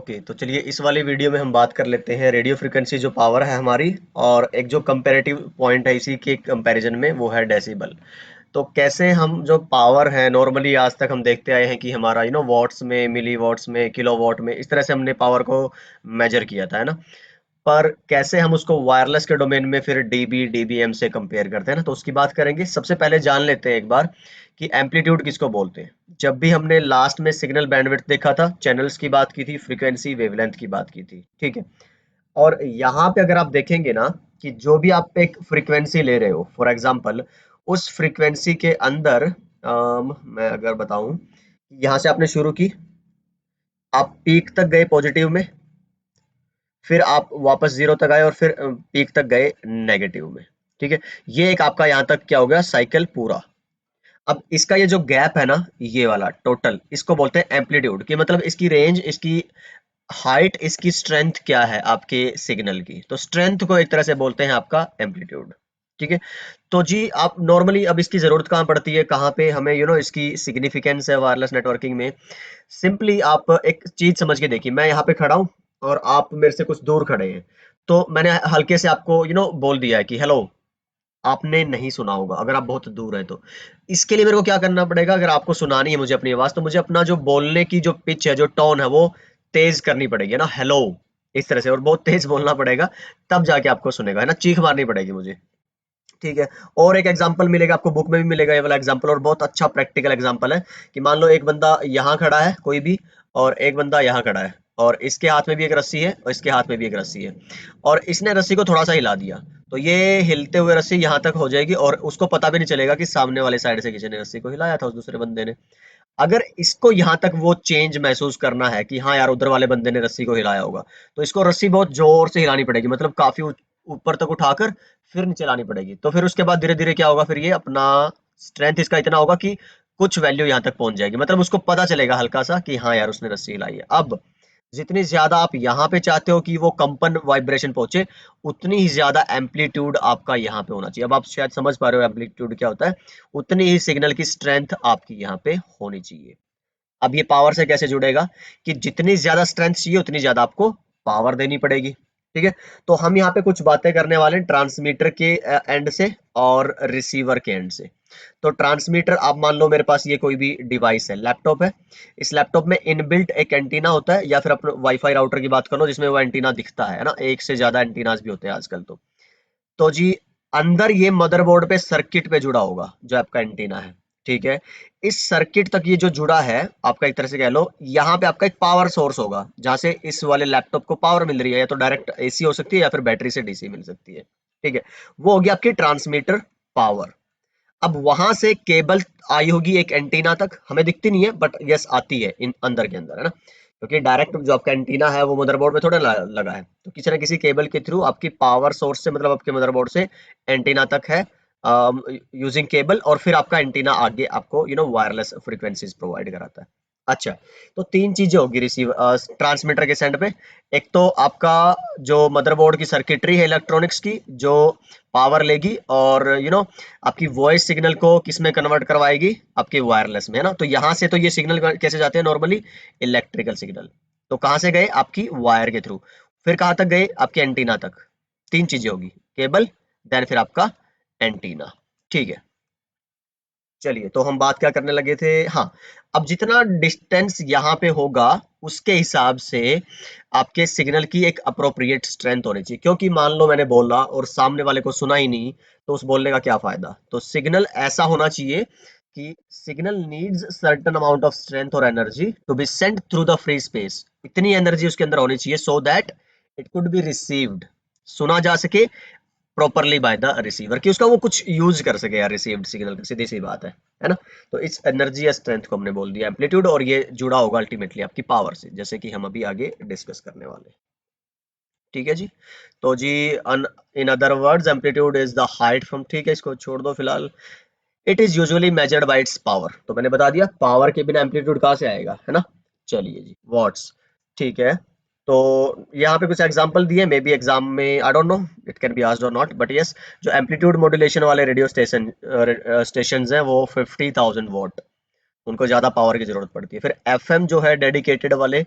Okay, तो चलिए इस वाली वीडियो में हम बात कर लेते हैं रेडियो फ्रिक्वेंसी जो पावर है हमारी, और एक जो कंपैरेटिव पॉइंट है इसी के कंपैरिजन में वो है डेसिबल। तो कैसे हम जो पावर है नॉर्मली आज तक हम देखते आए हैं कि हमारा वॉट्स में, मिली वॉट्स में, किलो वॉट में, इस तरह से हमने पावर को मेजर किया था, है ना। पर कैसे हम उसको वायरलेस के डोमेन में फिर डीबी डीबीएम से कंपेयर करते हैं ना, तो उसकी बात करेंगे। सबसे पहले जान लेते हैं एक बार कि एम्पलीट्यूड किसको बोलते हैं। जब भी हमने लास्ट में सिग्नल बैंडविड्थ देखा था, चैनल्स की बात की थी, फ्रीक्वेंसी वेवलेंथ की बात की थी, ठीक है। और यहाँ पे अगर आप देखेंगे ना कि जो भी आप एक फ्रीक्वेंसी ले रहे हो, फॉर एग्जांपल उस फ्रीक्वेंसी के अंदर मैं अगर बताऊं, यहाँ से आपने शुरू की, आप पीक तक गए पॉजिटिव में, फिर आप वापस जीरो तक आए और फिर पीक तक गए नेगेटिव में, ठीक है। ये एक आपका यहाँ तक क्या हो गया, साइकिल पूरा। अब इसका ये जो गैप है ना, ये वाला टोटल, इसको बोलते हैं एम्पलीट्यूड। की मतलब इसकी रेंज, इसकी हाइट, इसकी स्ट्रेंथ क्या है आपके सिग्नल की। तो स्ट्रेंथ को एक तरह से बोलते हैं आपका एम्पलीट्यूड, ठीक है। तो जी आप नॉर्मली अब इसकी जरूरत कहाँ पड़ती है, कहाँ पे हमें इसकी सिग्निफिकेंस है वायरलेस नेटवर्किंग में। सिंपली आप एक चीज समझ के देखिए, मैं यहाँ पे खड़ा हूँ और आप मेरे से कुछ दूर खड़े हैं, तो मैंने हल्के से आपको बोल दिया है कि हेलो। आपने नहीं सुना होगा अगर आप बहुत दूर हैं तो। इसके लिए मेरे को क्या करना पड़ेगा, अगर आपको सुनानी है मुझे अपनी आवाज, तो मुझे अपना जो बोलने की जो पिच है, जो टोन है, वो तेज करनी पड़ेगी ना, हेलो, इस तरह से, और बहुत तेज बोलना पड़ेगा, तब जाके आपको सुनेगा, है ना। चीख मारनी पड़ेगी मुझे, ठीक है। और एक एग्जांपल मिलेगा आपको, बुक में भी मिलेगा ये वाला एग्जांपल, और बहुत अच्छा प्रैक्टिकल एग्जांपल है कि मान लो एक बंदा यहाँ खड़ा है कोई भी, और एक बंदा यहाँ खड़ा है, और इसके हाथ में भी एक रस्सी है और इसके हाथ में भी एक रस्सी है, और इसने रस्सी को थोड़ा सा हिला दिया, तो ये हिलते हुए रस्सी यहाँ तक हो जाएगी और उसको पता भी नहीं चलेगा कि सामने वाले साइड से किसी ने रस्सी को हिलाया था, उस दूसरे बंदे ने। अगर इसको यहाँ तक वो चेंज महसूस करना है कि हाँ यार उधर वाले बंदे ने रस्सी को हिलाया होगा, तो इसको रस्सी बहुत जोर से हिलानी पड़ेगी, मतलब काफी ऊपर तक उठाकर फिर नीचे लानी पड़ेगी। तो फिर उसके बाद धीरे धीरे क्या होगा, फिर ये अपना स्ट्रेंथ इसका इतना होगा कि कुछ वैल्यू यहाँ तक पहुंच जाएगी, मतलब उसको पता चलेगा हल्का सा कि हाँ यार उसने रस्सी हिलाई है। अब जितनी ज्यादा आप यहाँ पे चाहते हो कि वो कंपन वाइब्रेशन पहुंचे, उतनी ही ज्यादा एम्पलीट्यूड आपका यहाँ पे होना चाहिए। अब आप शायद समझ पा रहे हो एम्पलीट्यूड क्या होता है। उतनी ही सिग्नल की स्ट्रेंथ आपकी यहाँ पे होनी चाहिए। अब ये पावर से कैसे जुड़ेगा कि जितनी ज्यादा स्ट्रेंथ चाहिए उतनी ज्यादा आपको पावर देनी पड़ेगी, ठीक है। तो हम यहाँ पे कुछ बातें करने वाले हैं ट्रांसमीटर के एंड से और रिसीवर के एंड से। तो ट्रांसमीटर, आप मान लो मेरे पास ये कोई भी डिवाइस है, लैपटॉप है। इस लैपटॉप में इनबिल्ट एक एंटीना होता है, या फिर अपने वाईफाई राउटर की बात कर लो जिसमें वो एंटीना दिखता है ना, एक से ज्यादा एंटीनास भी होते हैं आजकल। तो जी अंदर ये मदरबोर्ड पे सर्किट पे जुड़ा होगा जो आपका एंटीना है, ठीक है। इस सर्किट तक ये जो जुड़ा है आपका, एक तरह से कह लो, यहाँ पे आपका एक पावर सोर्स होगा जहां से इस वाले लैपटॉप को पावर मिल रही है, या तो डायरेक्ट एसी हो सकती है या फिर बैटरी से डीसी मिल सकती है, ठीक है। वो होगी आपकी ट्रांसमीटर पावर। अब वहां से केबल आई होगी एक एंटीना तक, हमें दिखती नहीं है बट यस आती है इन अंदर के अंदर, है ना। क्योंकि डायरेक्ट जो आपका एंटीना है वो मदरबोर्ड में थोड़ा लगा है, तो किसी ना किसी केबल के थ्रू आपकी पावर सोर्स से, मतलब आपके मदरबोर्ड से एंटीना तक है, यूजिंग केबल, और फिर आपका एंटीना आगे आपको वायरलेस फ्रीक्वेंसीज प्रोवाइड कराता है। अच्छा, तो तीन चीजें होगी रिसीव ट्रांसमीटर के सेंड पे। एक तो आपका जो मदरबोर्ड की सर्किटरी है इलेक्ट्रॉनिक्स की, जो पावर लेगी और आपकी वॉइस सिग्नल को किस में कन्वर्ट करवाएगी, आपके वायरलेस में, है ना। तो यहाँ से तो ये सिग्नल कैसे जाते हैं नॉर्मली, इलेक्ट्रिकल सिग्नल। तो कहाँ से गए, आपकी वायर के थ्रू, फिर कहाँ तक गए, आपके एंटीना तक। तीन चीजें होगी, केबल, देन फिर आपका एंटीना, ठीक है। चलिए, तो हम बात क्या करने लगे थे, हाँ। अब जितना डिस्टेंस यहाँ पे होगा उसके हिसाब से आपके सिग्नल की एक अप्रोप्रिएट स्ट्रेंथ होनी चाहिए, क्योंकि मान लो मैंने बोला और सामने वाले को सुना ही नहीं, तो उस बोलने का क्या फायदा। तो सिग्नल ऐसा होना चाहिए कि signal needs certain amount of strength और energy to be sent through the free space. इतनी एनर्जी उसके अंदर होनी चाहिए so that it could be received, सुना जा सके प्रॉपरली बाय द रिसीवर, कि उसका वो कुछ यूज कर सके यार रिसीव्ड सिग्नल, सीधी सी बात है ना। तो इस एनर्जी या स्ट्रेंथ को हमने बोल दिया एम्पलीट्यूड, और ये जुड़ा होगा अल्टीमेटली आपकी पावर से, जैसे कि हम अभी आगे डिस्कस करने वाले हैं, ठीक है जी। तो जी in other words amplitude is the height from, ठीक है, इसको छोड़ दो फिलहाल। It is usually measured by its power, तो मैंने बता दिया पावर के बिना एम्पलीट्यूड कहाँ से आएगा, है ना। चलिए जी, वॉट्स, ठीक है। तो यहाँ पे कुछ एग्जांपल दिए, मे बी एग्जाम में, I don't know it can be asked और नॉट, बट यस, जो एम्पलीट्यूड मॉड्यूलेशन वाले रेडियो स्टेशंस हैं वो 50,000 वॉट उनको ज्यादा पावर की जरूरत पड़ती है। फिर एफएम जो है डेडिकेटेड वाले,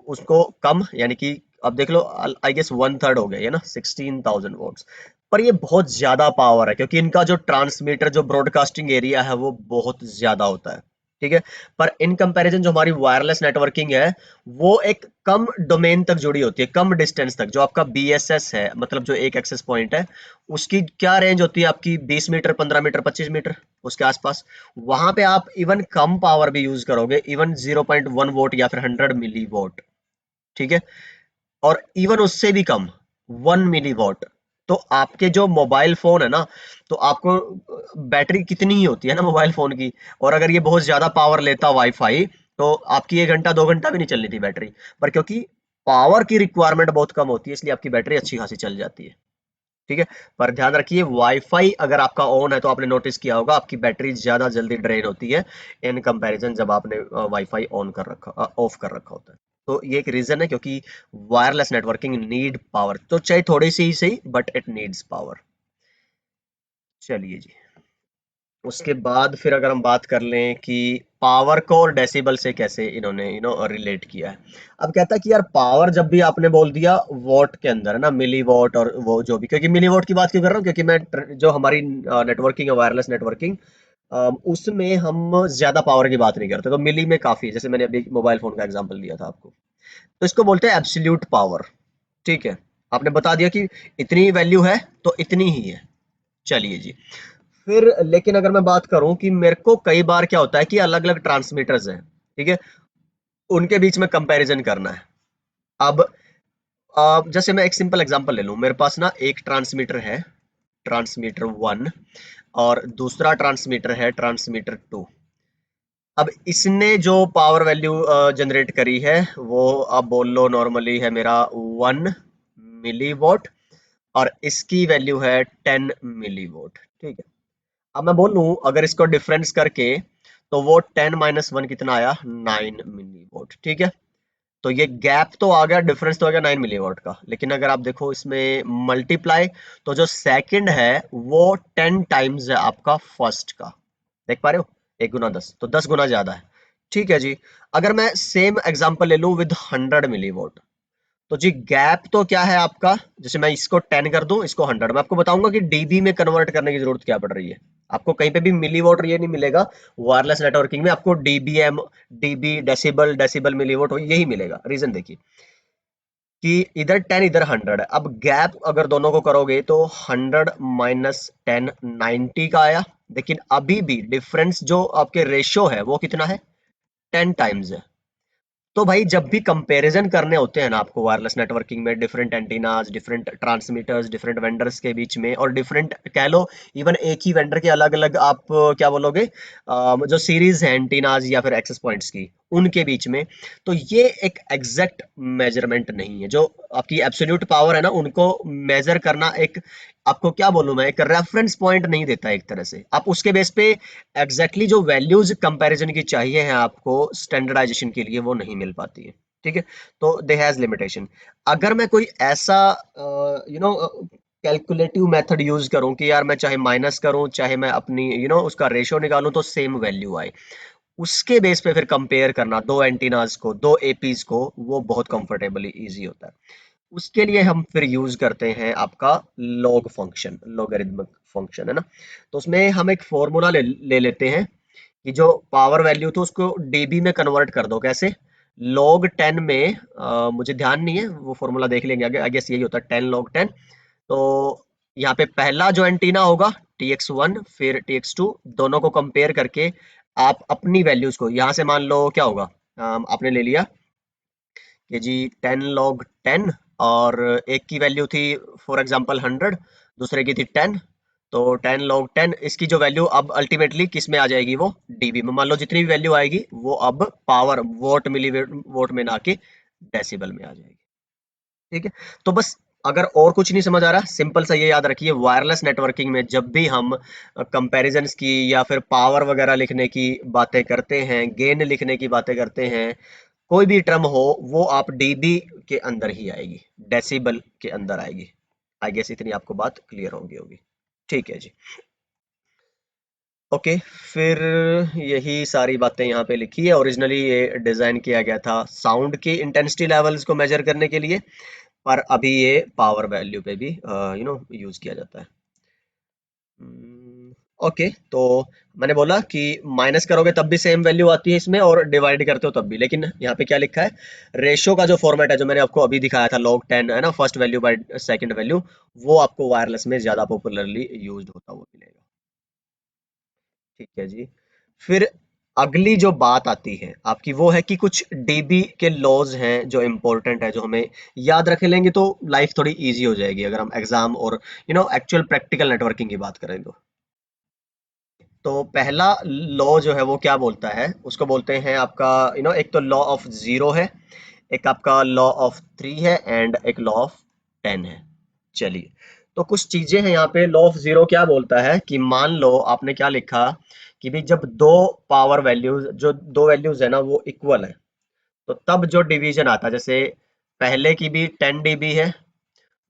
उसको कम, यानी कि अब देख लो, आई गेस वन थर्ड हो गया ये ना, 16,000 वोट्स। पर ये बहुत ज्यादा पावर है, क्योंकि इनका जो ट्रांसमीटर, जो ब्रॉडकास्टिंग एरिया है, वो बहुत ज्यादा होता है। ठीक है। पर इन कंपैरिजन जो हमारी वायरलेस नेटवर्किंग है, वो एक कम डोमेन तक जुड़ी होती है, कम डिस्टेंस तक। जो आपका बीएसएस है, मतलब जो एक एक्सेस पॉइंट है, उसकी क्या रेंज होती है आपकी? 20 मीटर, 15 मीटर, 25 मीटर, उसके आसपास। वहां पे आप इवन कम पावर भी यूज करोगे, इवन 0.1 वोट या फिर 100 मिली वोट। ठीक है। और इवन उससे भी कम, 1 मिली वॉट। तो आपके जो मोबाइल फोन है ना, तो आपको बैटरी कितनी ही होती है ना मोबाइल फोन की। और अगर ये बहुत ज्यादा पावर लेता वाईफाई, तो आपकी 1 घंटा 2 घंटा भी नहीं चलनी थी बैटरी। पर क्योंकि पावर की रिक्वायरमेंट बहुत कम होती है, इसलिए आपकी बैटरी अच्छी खासी चल जाती है। ठीक है। पर ध्यान रखिए, वाईफाई अगर आपका ऑन है, तो आपने नोटिस किया होगा आपकी बैटरी ज्यादा जल्दी ड्रेन होती है इन कंपैरिजन जब आपने वाईफाई ऑन कर रखा, ऑफ कर रखा होता है। तो ये एक रीजन है, क्योंकि वायरलेस नेटवर्किंग नीड पावर, तो चाहे थोड़ी सी ही सही, बट इट नीड्स पावर। चलिए जी। उसके बाद फिर अगर हम बात कर लें कि पावर को और डेसिबल से कैसे इन्होंने रिलेट किया है। अब कहता है कि यार, पावर जब भी आपने बोल दिया वॉट के अंदर है ना, मिली वॉट और वो जो भी, क्योंकि मिली वॉट की बात क्यों कर रहा हूँ, क्योंकि मैं जो हमारी नेटवर्किंग है, वायरलेस नेटवर्किंग, उसमें हम ज्यादा पावर की बात नहीं करते, तो मिली में काफी है। जैसे मैंने अभी मोबाइल फोन का एग्जांपल दिया था आपको, तो इसको बोलते हैं एब्सोल्यूट पावर। ठीक है। आपने बता दिया कि इतनी वैल्यू है, तो इतनी ही है। चलिए जी। फिर लेकिन अगर मैं बात करूं कि मेरे को कई बार क्या होता है कि अलग अलग ट्रांसमीटर्स हैं, ठीक है, उनके बीच में कंपैरिजन करना है। अब जैसे मैं एक सिंपल एग्जांपल ले लूं, मेरे पास ना एक ट्रांसमीटर है, ट्रांसमीटर वन, और दूसरा ट्रांसमीटर है ट्रांसमीटर टू। अब इसने जो पावर वैल्यू जनरेट करी है, वो आप बोल लो नॉर्मली है मेरा 1 मिली वॉट, और इसकी वैल्यू है 10 मिली वॉट। ठीक है। अब मैं बोलूं अगर इसको डिफरेंस करके, तो वो 10 - 1 कितना आया? 9 मिली वोट। ठीक है। तो ये गैप तो आ गया, डिफरेंस तो आ गया 9 मिली वोट का। लेकिन अगर आप देखो इसमें मल्टीप्लाई, तो जो सेकंड है वो 10 टाइम्स है आपका फर्स्ट का। देख पा रहे हो? 1 × 10, तो 10 गुना ज्यादा है। ठीक है जी। अगर मैं सेम एग्जांपल ले लूं विद 100 मिली वोट, तो जी गैप तो क्या है आपका? जैसे मैं इसको 10 कर दूं, इसको 100, मैं आपको बताऊंगा कि डीबी में कन्वर्ट करने की जरूरत क्या पड़ रही है। आपको कहीं पे भी मिली वोट ये नहीं मिलेगा। वायरलेस नेटवर्किंग में आपको डीबीएम, डीबी, डेसिबल, डेसिबल मिलीवोट यही मिलेगा। रीजन देखिए कि इधर 10, इधर 100 है। अब गैप अगर दोनों को करोगे, तो 100 - 10 90 का आया। लेकिन अभी भी डिफरेंस जो आपके रेशियो है, वो कितना है? 10 टाइम्स है। तो भाई जब भी कंपैरिजन करने होते हैं ना आपको वायरलेस नेटवर्किंग में, different antennas, different transmitters, different vendors के बीच में, और डिफरेंट कह लो, इवन एक ही वेंडर के अलग अलग आप क्या बोलोगे, जो सीरीज है एंटीनास या फिर एक्सेस पॉइंट्स की, उनके बीच में, तो ये एक एग्जैक्ट मेजरमेंट नहीं है। जो आपकी एब्सोल्यूट पावर है ना, उनको मेजर करना एक, आपको क्या बोलूं मैं, एक रेफरेंस पॉइंट नहीं देता एक तरह से। आप उसके बेस पे एग्जैक्टली जो वैल्यूज कंपैरिजन की चाहिए है आपको स्टैंडर्डाइजेशन के लिए, वो नहीं मिल पाती है। ठीक है। तो दे हैज लिमिटेशन। अगर मैं कोई ऐसा कैलकुलेटिव मेथड यूज करूं कि यार मैं चाहे माइनस करूं, चाहे मैं अपनी उसका रेशियो निकालूं, तो सेम वैल्यू आए, उसके बेस पे फिर कंपेयर करना दो एंटीनाज को, दो एपीज को, वो बहुत कंफर्टेबली इजी होता है। उसके लिए हम फिर यूज करते हैं आपका लॉग फंक्शन, लॉगरिथमिक फंक्शन, है ना। तो उसमें हम एक फॉर्मूला ले लेते हैं कि जो पावर वैल्यू थी उसको डीबी में कन्वर्ट कर दो। कैसे? log 10 में, मुझे ध्यान नहीं है, वो फॉर्मूला देख लेंगे आगे, आई गेस यही होता है 10 log 10। तो यहाँ पे पहला जो एंटीना होगा TX1, फिर TX2, दोनों को कंपेयर करके आप अपनी वैल्यूज को यहाँ से मान लो क्या होगा। आपने ले लिया कि जी 10 log 10, और एक की वैल्यू थी फॉर एग्जांपल 100, दूसरे की थी 10। तो 10 log 10, इसकी जो वैल्यू अब अल्टीमेटली किस में आ जाएगी? वो डीबी में। मान लो जितनी भी वैल्यू आएगी, वो अब पावर वोट, मिली वोट में ना कि डेसिबल में आ जाएगी। ठीक है। तो बस, अगर और कुछ नहीं समझ आ रहा, सिंपल सा ये याद रखिए, वायरलेस नेटवर्किंग में जब भी हम कंपैरिजंस की या फिर पावर वगैरह लिखने की बातें करते हैं, गेन लिखने की बातें करते हैं, कोई भी टर्म हो, वो आप डीबी के अंदर ही आएगी, डेसिबल के अंदर आएगी। आई गेस इतनी आपको बात क्लियर होगी होगी। ठीक है जी। ओके, फिर यही सारी बातें यहाँ पे लिखी है। ओरिजिनली ये डिजाइन किया गया था साउंड की इंटेंसिटी लेवल्स को मेजर करने के लिए, पर अभी ये पावर वैल्यू पे भी यूज किया जाता है। ओके, तो मैंने बोला कि माइनस करोगे तब भी सेम वैल्यू आती है इसमें, और डिवाइड करते हो तब भी। लेकिन यहाँ पे क्या लिखा है, रेशो का जो फॉर्मेट है जो मैंने आपको अभी दिखाया था, log 10 है ना, first value by second value, वो आपको वायरलेस में ज्यादा पॉपुलरली यूज्ड होता हुआ मिलेगा। ठीक है जी। फिर अगली जो बात आती है आपकी, वो है कि कुछ डीबी के लॉज हैं जो इम्पोर्टेंट है, जो हमें याद रख लेंगे तो लाइफ थोड़ी इजी हो जाएगी अगर हम एग्जाम और एक्चुअल प्रैक्टिकल नेटवर्किंग की बात करें तो पहला लॉ जो है वो क्या बोलता है, उसको बोलते हैं आपका एक तो लॉ ऑफ जीरो है, एक आपका लॉ ऑफ थ्री है, एंड एक लॉ ऑफ 10 है। चलिए, तो कुछ चीजें हैं यहाँ पे। लॉ ऑफ जीरो क्या बोलता है कि मान लो आपने क्या लिखा कि भी जब दो पावर वैल्यूज, जो दो वैल्यूज है ना वो इक्वल है, तो तब जो डिवीजन आता है, जैसे पहले की भी 10 dB है,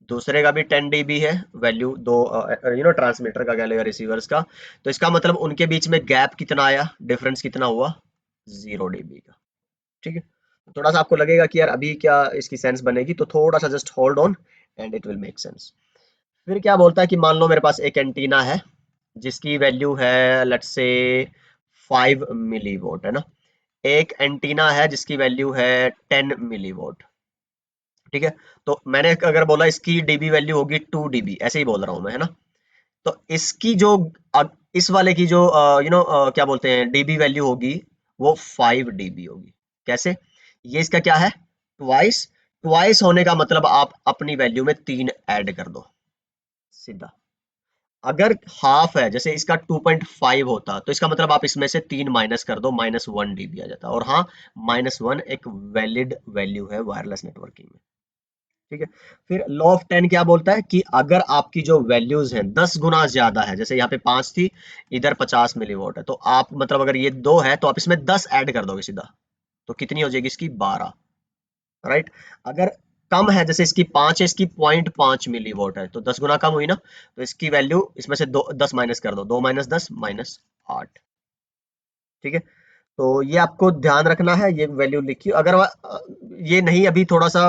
दूसरे का भी 10 dB है वैल्यू, दो ट्रांसमीटर का कह लो या रिसीवर्स का, तो इसका मतलब उनके बीच में गैप कितना आया, डिफरेंस कितना हुआ, 0 dB का। ठीक है, थोड़ा सा आपको लगेगा कि यार अभी क्या इसकी सेंस बनेगी, तो थोड़ा सा just hold on and it will make sense. फिर क्या बोलता है कि मान लो मेरे पास एक एंटीना है जिसकी वैल्यू है लेट्स से 5 मिलीवोट, है ना। एक एंटीना है जिसकी वैल्यू है 10 मिलीवोट। ठीक है, तो मैंने अगर बोला इसकी डीबी वैल्यू होगी 2 dB, ऐसे ही बोल रहा हूं मैं, है ना। तो इसकी जो इस वाले की जो क्या बोलते हैं डीबी वैल्यू होगी, वो 5 dB होगी। कैसे, ये इसका क्या है, ट्वाइस। ट्वाइस होने का मतलब आप अपनी वैल्यू में 3 ऐड कर दो सीधा। अगर हाफ है, जैसे इसका 2.5 होता, तो इसका मतलब आप इसमें से 3 माइनस कर दो, -1 dB आ जाता। और हाँ, -1 एक वैलिड वैल्यू है वायरलेस नेटवर्किंग में। ठीक है, फिर लॉ ऑफ 10 क्या बोलता है कि अगर आपकी जो वैल्यूज हैं 10 गुना ज्यादा है, जैसे यहाँ पे 5 थी, इधर 50 मिलीवोट है, तो आप मतलब अगर ये 2 है तो आप इसमें 10 ऐड कर दोगे सीधा, तो कितनी हो जाएगी इसकी, 12। राइट। अगर कम है, जैसे इसकी 5 है, इसकी 0.5 मिलीवोट है, तो 10 गुना कम हुई ना, तो इसकी वैल्यू इसमें से 10 माइनस कर दो, 2 माइनस 10 -8। ठीक है, तो ये आपको ध्यान रखना है, ये वैल्यू लिखी। अगर ये नहीं, अभी थोड़ा सा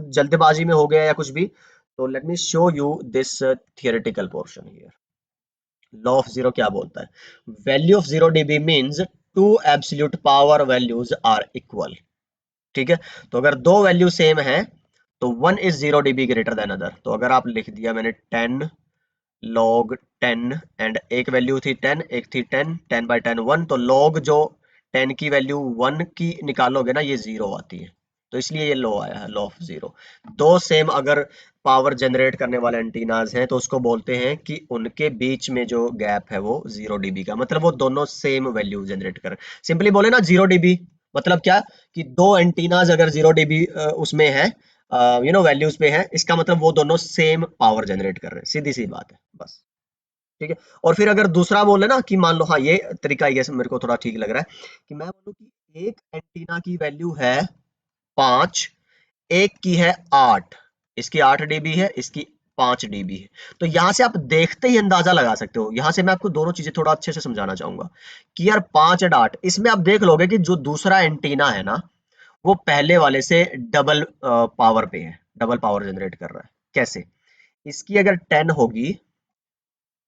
जल्दबाजी में हो गया या कुछ भी, तो let me show you this theoretical portion here. Law of zero क्या बोलता है, value of 0 dB means to absolute power values are equal. ठीक है, तो अगर दो वैल्यू सेम है तो one is 0 dB greater than other. तो अगर आप लिख दिया मैंने 10 log 10, एंड एक वैल्यू थी 10, एक थी 10, 10/10 1, तो log जो 10 की वैल्यू 1 की निकालोगे ना, ये 0 आती है। तो इसलिए ये लो आया है, लॉ ऑफ जीरो। दो सेम अगर पावर जनरेट करने वाले एंटीनाज हैं, तो उसको बोलते हैं कि उनके बीच में जो गैप है वो 0 dB का, मतलब वो दोनों सेम वैल्यू जनरेट कर। सिंपली बोले ना 0 dB मतलब क्या, कि दो एंटीनाज अगर 0 dB उसमें है, वैल्यूज पे है, इसका मतलब वो दोनों सेम पावर जनरेट कर रहे हैं, सीधी सी बात है बस। ठीक है, और फिर अगर दूसरा बोले ना कि मान लो, हाँ ये तरीका ये मेरे को थोड़ा ठीक लग रहा है, कि मैं बोलूं कि एक एंटीना की वैल्यू है 5, एक की है 8, इसकी 8 dB है, इसकी 5 dB है। तो यहां से आप देखते ही अंदाजा लगा सकते हो। यहां से मैं आपको दोनों चीजें थोड़ा अच्छे से समझाना चाहूंगा कि यार 5 और 8, इसमें आप देख लोगे कि जो दूसरा एंटीना है ना, वो पहले वाले से डबल पावर पे है, डबल पावर जनरेट कर रहा है। कैसे, इसकी अगर 10 होगी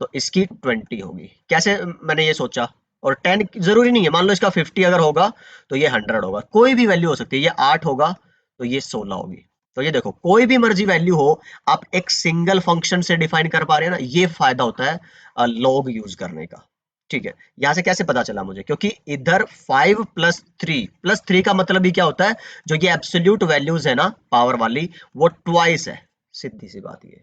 तो इसकी 20 होगी। कैसे, मैंने ये सोचा, और 10 जरूरी नहीं है, मान लो इसका 50 अगर होगा तो ये 100 होगा, कोई भी वैल्यू हो सकती है। ये 8 होगा तो ये 16 होगी। तो ये देखो, कोई भी मर्जी वैल्यू हो, आप एक सिंगल फंक्शन से डिफाइन कर पा रहे हैं ना, ये फायदा होता है लॉग यूज करने का। ठीक है, यहां से कैसे पता चला मुझे, क्योंकि इधर 5 + 3 का मतलब ही क्या होता है, जो ये एब्सोल्यूट वैल्यूज है ना पावर वाली, वो ट्वाइस है, सीधी सी बात ये।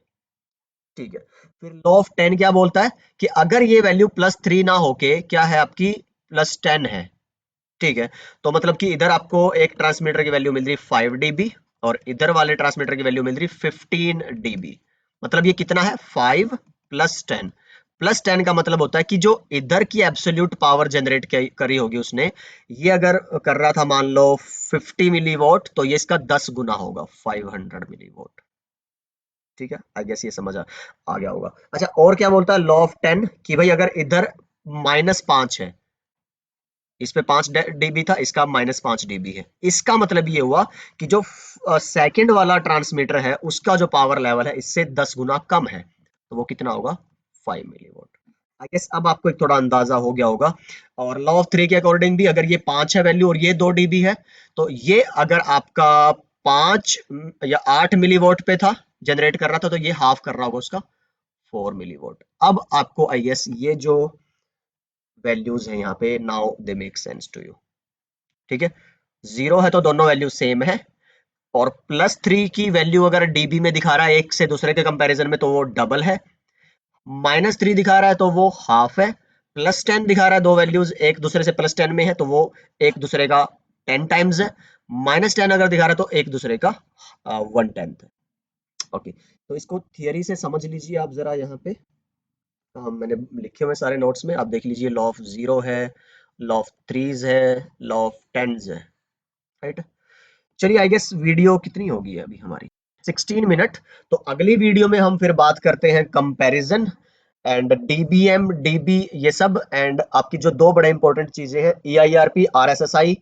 ठीक है, फिर लॉ ऑफ 10 क्या बोलता है कि अगर ये वैल्यू +3 ना होके क्या है आपकी, +10 है। ठीक है, तो मतलब कि इधर आपको एक ट्रांसमीटर की वैल्यू मिल रही 5 dB, और इधर वाले ट्रांसमीटर की वैल्यू मिल रही 15 dB। मतलब ये कितना है, 5 + 10। +10 का मतलब होता है कि जो इधर की एब्सोल्यूट पावर जनरेट करी होगी उसने, ये अगर कर रहा था मान लो 50 मिलीवॉट, तो ये इसका 10 गुना होगा, 500 मिलीवॉट। ठीक है, आई गेस ये समझ आ गया होगा। अच्छा, और क्या बोलता है लॉ ऑफ 10 कि भाई अगर इधर -5 है, इस पे 5 dB था, इसका -5 dB है। इसका मतलब ये हुआ कि जो सेकंड वाला ट्रांसमीटर है उसका जो पावर लेवल है इससे 10 गुना कम है, तो वो कितना होगा, 5 मिलीवॉट। आई गेस अब आपको एक थोड़ा अंदाजा हो गया होगा। और लॉ ऑफ थ्री के अकॉर्डिंग भी अगर ये 5 है वैल्यू और ये 2 dB है, तो ये अगर आपका 5 या 8 मिलीवॉट पे था, जनरेट कर रहा था, तो ये हाफ कर रहा होगा उसका 4 मिलीवॉट। अब आपको आई गेस ये जो वैल्यूज हैं यहाँ पे, now they make sense to you. ठीक है, 0 है तो दोनों वैल्यू सेम है, और +3 की वैल्यू अगर डीबी में दिखा रहा है एक से दूसरे के कंपैरिजन में, तो वो डबल है। -3 दिखा रहा है तो वो हाफ है। +10 दिखा रहा है, दो वैल्यूज एक दूसरे से +10 में है, तो वो एक दूसरे का 10 टाइम्स है। -10 अगर दिखा रहा है तो एक दूसरे का 1/10 है। ओके, तो इसको थियरी से समझ लीजिए आप जरा यहाँ पे। मैंने लिखे हुए सारे नोट्स में आप देख लीजिए, लॉ ऑफ जीरो है, लॉ ऑफ थ्रीज है, लॉ ऑफ टेंस है, राइट। चलिए, आई गेस वीडियो कितनी होगी अभी हमारी, 16 मिनट। तो अगली वीडियो में हम फिर बात करते हैं कंपैरिजन एंड डीबीएम डीबी ये सब, एंड आपकी जो दो बड़े इंपॉर्टेंट चीजें हैं, EIRP RSSI,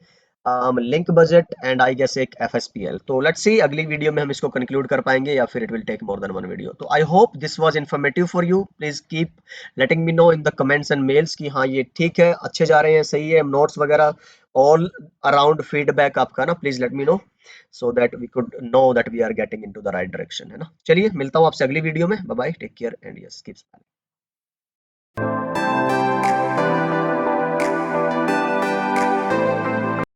link budget and I guess एक एफएसपीएल। तो लेट्स सी अगली वीडियो में हम इसको कंक्लूड कर पाएंगे या फिर it will take more than one video. तो I hope this was informative for you. Please keep letting me know in the comments and mails कि हाँ ये ठीक है, अच्छे जा रहे हैं, सही है, नोट्स वगैरह ऑल अराउंड फीडबैक आपका ना, please let me know so that we could know that we are getting into the right direction, है ना। चलिए, मिलता हूँ आपसे अगली वीडियो में। Bye bye, take care and yes keep smiling.